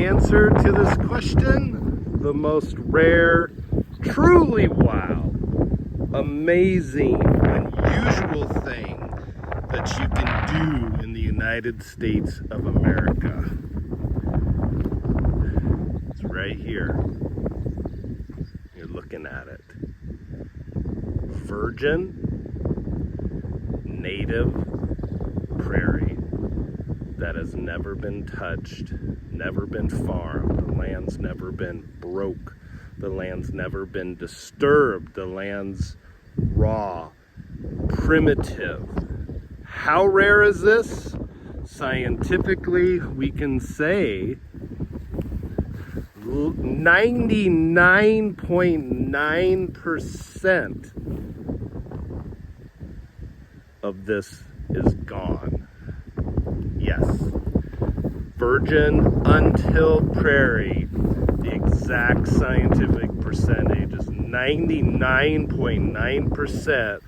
answer to this question, the most rare, truly wild, amazing, unusual thing that you can do in the United States of America. It's right here. You're looking at it. Virgin, native prairie that has never been touched, never been farmed. The land's never been broke. The land's never been disturbed. The land's raw, primitive. How rare is this? Scientifically, we can say 99.9% of this is gone. Yes. Virgin untilled prairie, the exact scientific percentage is 99.9%,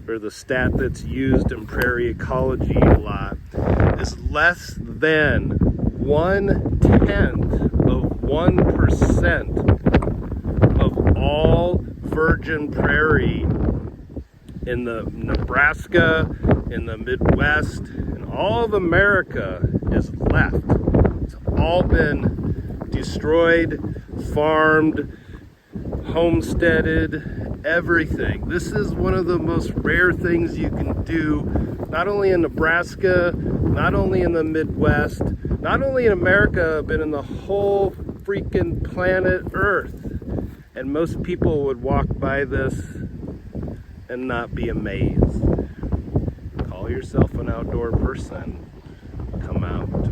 or the stat that's used in prairie ecology a lot, is less than 1/10 of 1% of all virgin prairie in the Nebraska, in the Midwest, in all of America is left. It's all been destroyed, farmed, homesteaded, everything. This is one of the most rare things you can do, not only in Nebraska, not only in the Midwest, not only in America, but in the whole freaking planet Earth. And most people would walk by this and not be amazed. Call yourself an outdoor person. Come out to